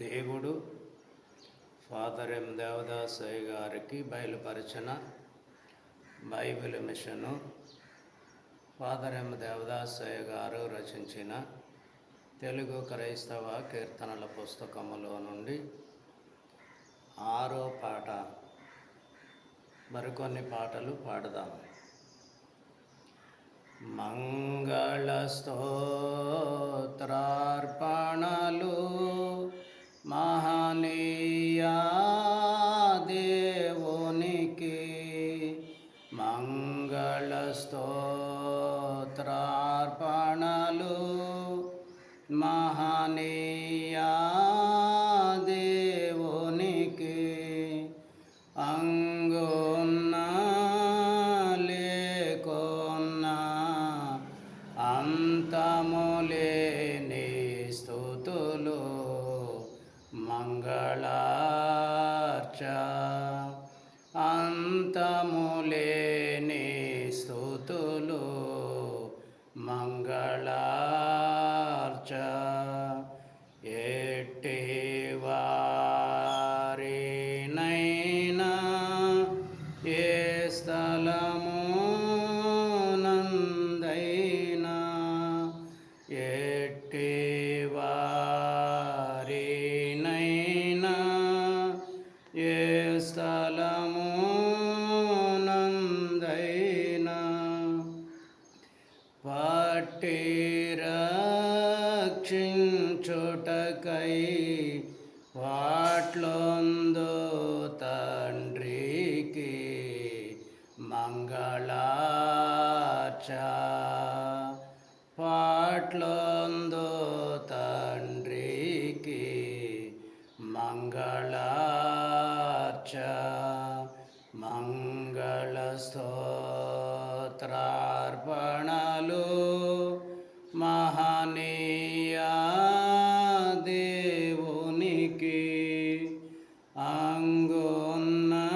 దేవుడు father M Devadasayya గారికి బయలుపరిచిన Bible mission father M Devadasayya గారు రచించిన తెలుగు క్రైస్తవ కీర్తనల పుస్తకములో నుండి 6వ పాట. మరికొన్ని పాటలు పాడదాం. మంగళ స్తోత్రార్పణలు మహనీయ దేవునికి, మంగళ స్తోత్రార్పణలు మహనీయ దేవునికి. అంగున్నా లేకున్నా అంతములేని స్తుతులు మంగళార్చ, అంతములేని స్తుతులు మంగళార్చ. ఎట్టి వారినైనా ఏ స్థలమునందైనా, ఎట్టి వారినైనా ఏ స్థలమునందైనా పట్టి రక్షించుటకై వాట్లొందు తండ్రికి మంగళార్చ, పాట్లొందు తండ్రికి మంగళార్చ. మంగళ స్తోత్రార్పణలు మహనీయ దేవునికి. అంగున్నా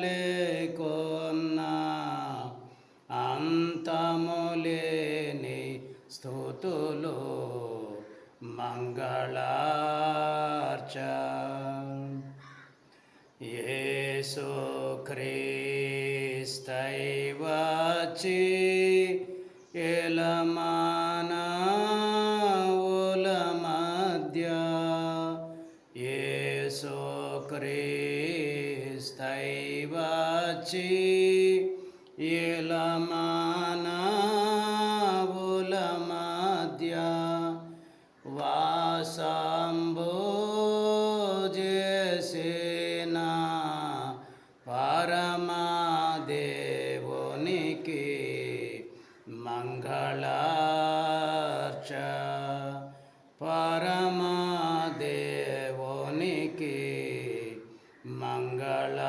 లేకున్నా అంతములేని స్తుతులు మంగళార్చ. యేసు క్రీస్తై వచ్చి మానవుల మధ్య, యేసు క్రీస్తై వచ్చి మానవుల మధ్య వాసంబు చేసిన పరమదేవునికి మంగళార్చ, పరమదేవునికి మంగళార్చ.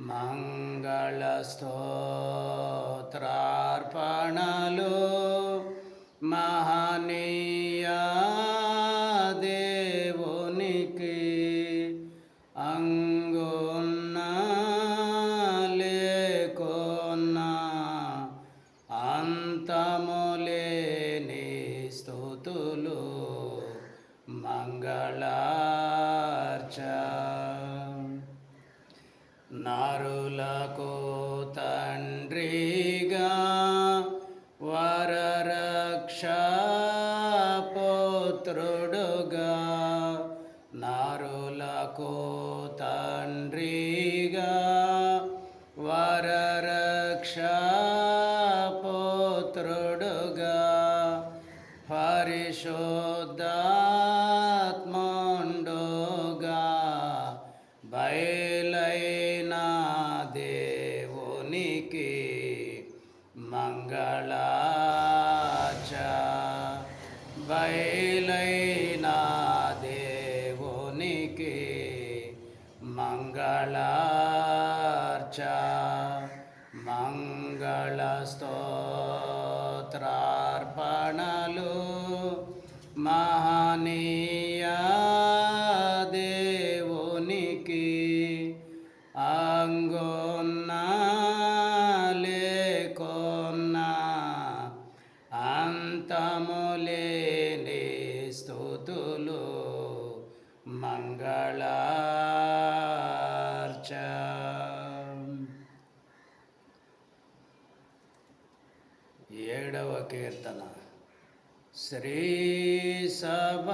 మంగళ స్తోత్రార్పణలు మహనీయ దేవునికి. అంగున్నా లేకున్నా అంతములేని స్తుతులు మంగళార్చ. నరులకు తండ్రిగా వరరక్షపుత్రుడుగా, నరులకు తండ్రిగా వరరక్షపుత్రుడుగా, పరిశుద్ధాత్ముండుగా బయలైన దేవునికి మంగళార్చ, బయలైన దేవునికి మంగళార్చ. మంగళ స్తోత్రార్పణలు మహనీయ దేవునికి. అంగున్నా లేకున్నా అంతములేని 7వ కీర్తన. శ్రీ సభావధూవరాయ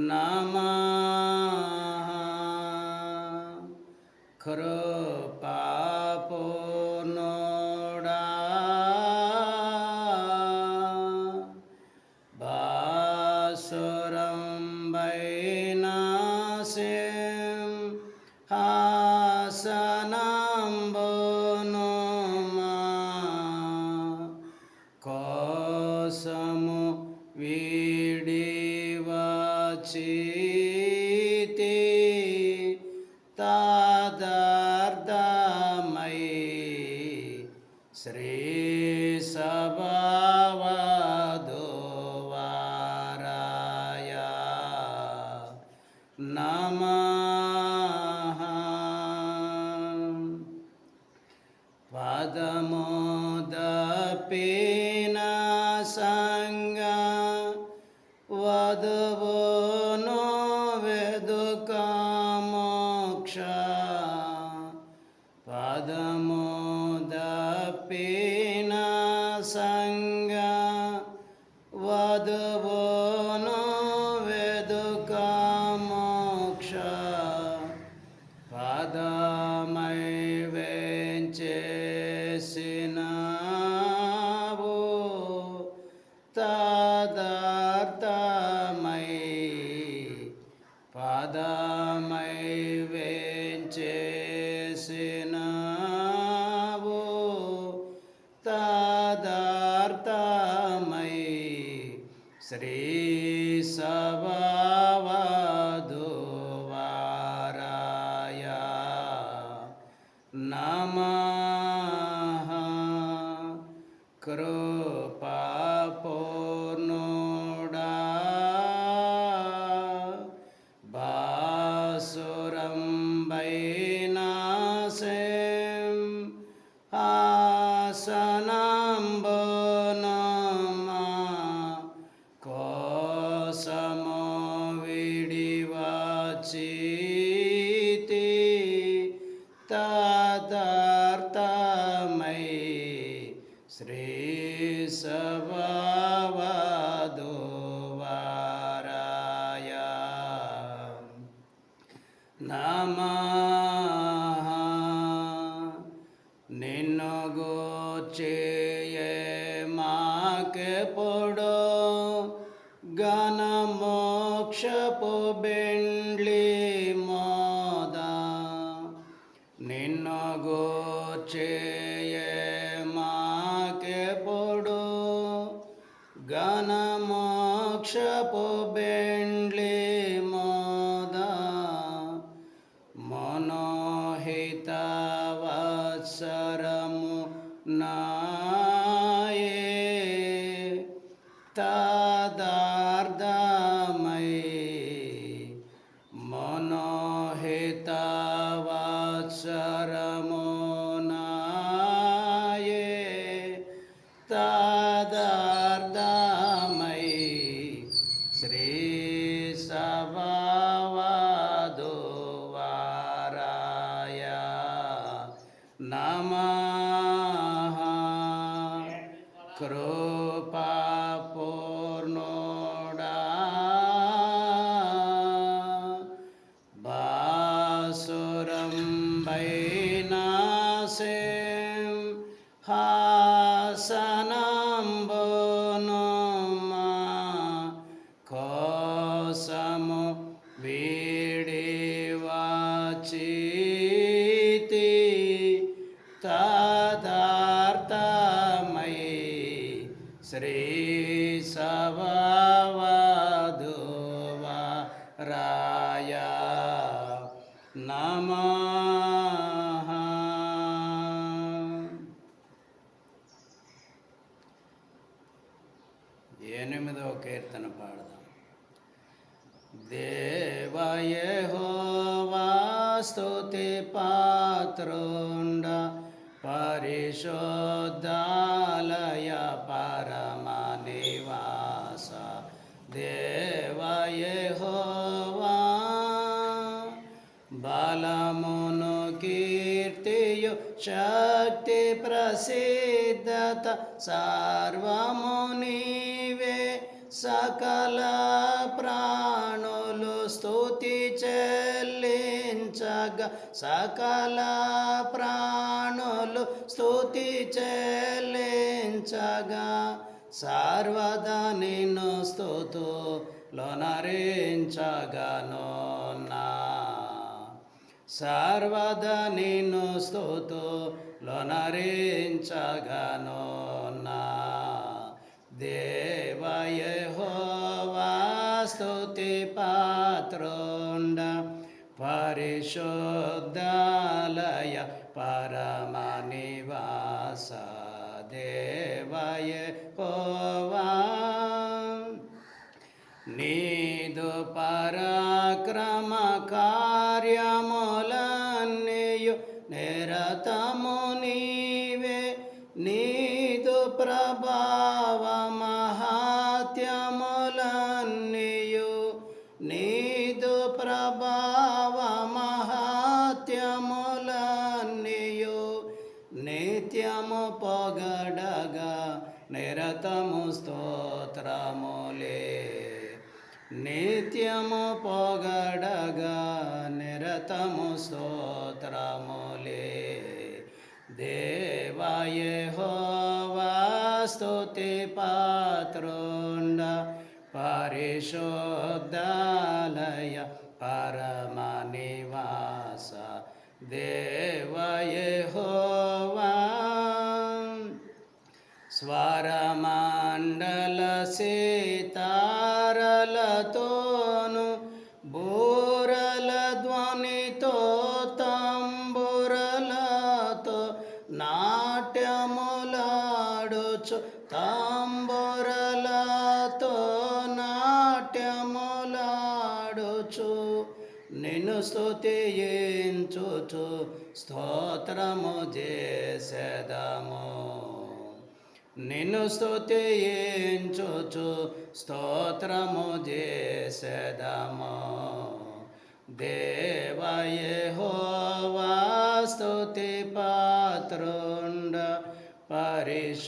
నమః. కృపాపూర్ణుడా బాసురంబైన సింహాసనంబునుమా కోసము వీడి వచ్చితి తదర్థమై శ్రీ సభావధూవరాయ నమః. పదముదపిన సంగ వధువును వెదుక మోక్ష. పదముదపిన సంగ వధువును వెదుక మోక్ష. పదమై వెంచేసినావు తదర్థమై. పదమై వెంచేసినావు తదర్థమై శ్రీ సభావధూవరాయ నమః. కృపాపూర్ణుడా బాసురంబైన సింహాసనంబునుమా కోసము వీడి వచ్చితి తదర్థమై శ్రీ సభావధూవరాయ నమః. నిన్ను గూర్చి మాకెప్పుడు ఘనమోక్షపు బెండ్లి మోద. నిన్ను గూర్చి మాకెప్పుడు ఘనమోక్షపు బెండ్లి మోద. మనోహిత వత్సరము నాయే తదర్థమై. మనోహిత వత్సరము నాయే తదర్థమై శ్రీ సభావధూవరాయ నమః. కృపాపూర్ణుడా బాసురంబైన సింహాసనంబునుమా కోసము వీడి వచ్చితి తదర్థమై శ్రీ సభావధూవరాయ నమః. 8వ కీర్తన పాడదాం. దేవ యెహోవా స్తుతి పాత్రుండ పరిశుద్ధాలయ పరమ నివాస. దేవ యెహోవా బలము కీర్తియు శక్తి ప్రసిద్ధత సర్వము నీవే. సకల ప్రాణులు స్తుతి చెల్లించగా, సకల ప్రాణులు స్తుతి చెల్లించగా, సర్వదా నిన్ను స్తుతులొనరించగను నా. సర్వదా నిన్ను స్తుతులొనరించగను నా. దేవ యెహోవా స్తుతి పాత్రుండ, పరిశుద్ధాలయ పరమ నివాస. దేవ యెహోవా నీదు పరాక్రమ కార్యములన్నీయు నిరతము నీవే. నీదు ప్రభావ మహాత్యములన్నీయు, నీదు ప్రభావ మహాత్యములన్నీయు నిత్యము పొగడగా నిరతము స్తోత్రములే. నిత్యము పొగడగా నిరతము స్తోత్రములే. దేవ యెహోవా స్తుతి పాత్రుండ, పరిశుద్ధాలయ పరమ నివాస. దేవ యెహోవా స్వరమండల సితారలతోను, బూరల ధ్వనితో, తంబురలతో నాట్యములాడుచు, తంబురలతో నాట్యములాడుచు నిన్ను స్తుతించుచు స్తోత్రము చేసెదము. నిన్ను స్తుతించుచు స్తోత్రము చేసెదము. దేవ యెహోవా స్తుతి పాత్రుండ, పరిశుద్ధాలయ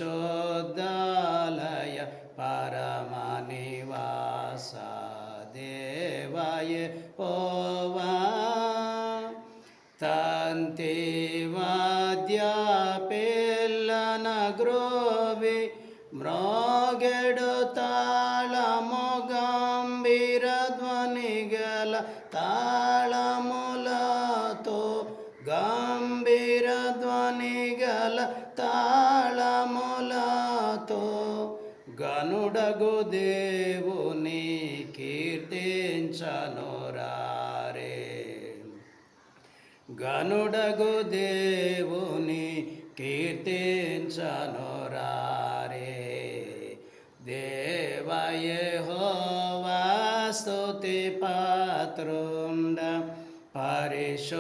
పరమ నివాస. దేవ యెహోవా తంతి వాద్య పిల్లన గ్రోవి, మ్రోగెడు తాళము గంభీర ధ్వని గల తాళములతో, గంభీర ధ్వని గల తాళములతో గనుడగు దేవుని కీర్తించనురారే. గనుడగు దేవుని కీర్తించనురారే. దేవ యెహోవా స్తుతి పాత్రుండ, పరిశుద్ధాలయ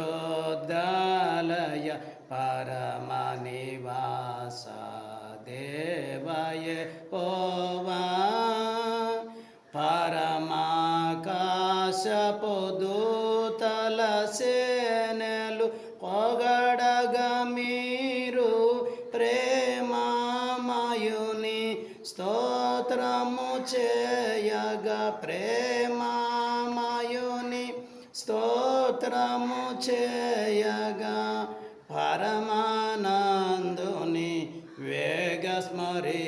పరమ నివాస. దేవ యెహోవా పరమాకాశపు దూతల సేనలు పొగడగా, మీరు ప్రేమమయుని స్తోత్రము చేయగా, ప్రేమమయుని స్తోత్రము చేయగా, పరమానందుని వేగ స్మరించనురారే.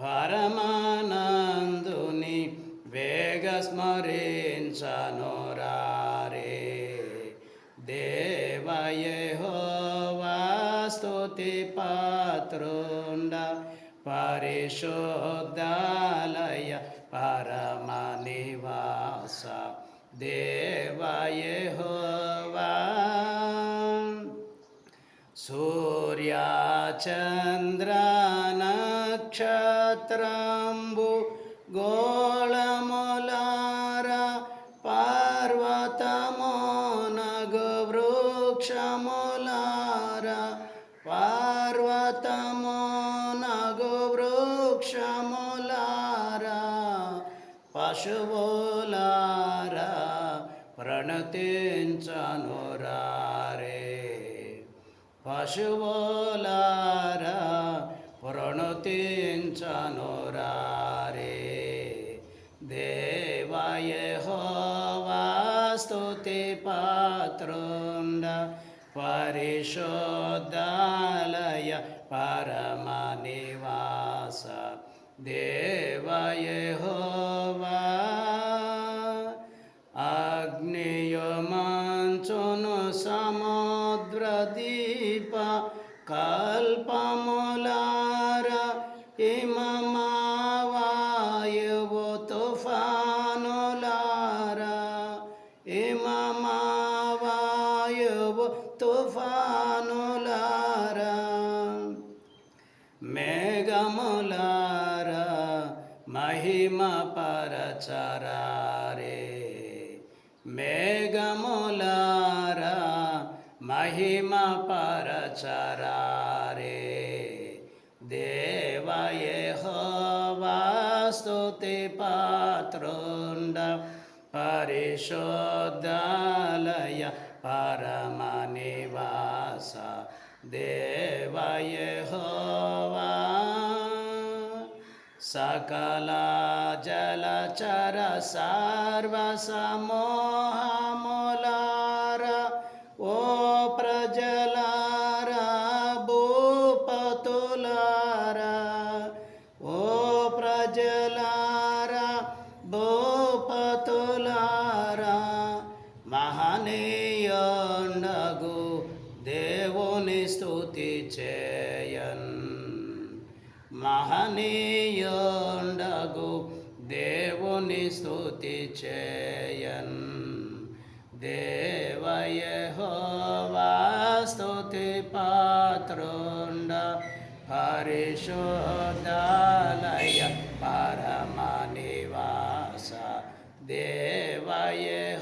పరమానందుని వేగ స్మరించనురారే. దేవ యెహోవా స్తుతి పాత్రుండ, పరిశుద్ధాలయ పరమ నివాస. దేవ యెహోవా సూర్య చంద్ర నక్షత్రంబు గోళములార, పర్వతమునగు వృక్షములార, పర్వతమునగు వృక్షములార, పశువులార, ప్రణతించనురారే పశువులారా ప్రణతించనురారే దేవా యెహోవా స్తుతి పాత్రుండ పరిశుద్ధాలయ పరమ నివాస దేవా యెహోవా అగ్నియు మంచును సముద్రదీప కల్పములార హిమమావాయువు తుఫానులారా హిమమావాయువు తుఫానులారా మేఘములారా మహిమ పరచరారే మేఘములారా మహిమ పరచరారే దేవా యెహోవా స్తుతి పాత్రుండ పరిశుద్ధాలయ పరమ నివాస దేవా యెహోవా సకల జలచర సర్వ సమూహములార ఓ ప్రజలారా భూపతులారా ఓ ప్రజలారా భూపతులారా మహనీయుండగు దేవుని స్తుతి చేయన్ మహనీయుండగు దేవుని స్తుతి చేయన్ దేవా యెహోవా స్తుతి పాత్రుండ పరిశుద్ధాలయ పరమ నివాస దేవా యెహోవా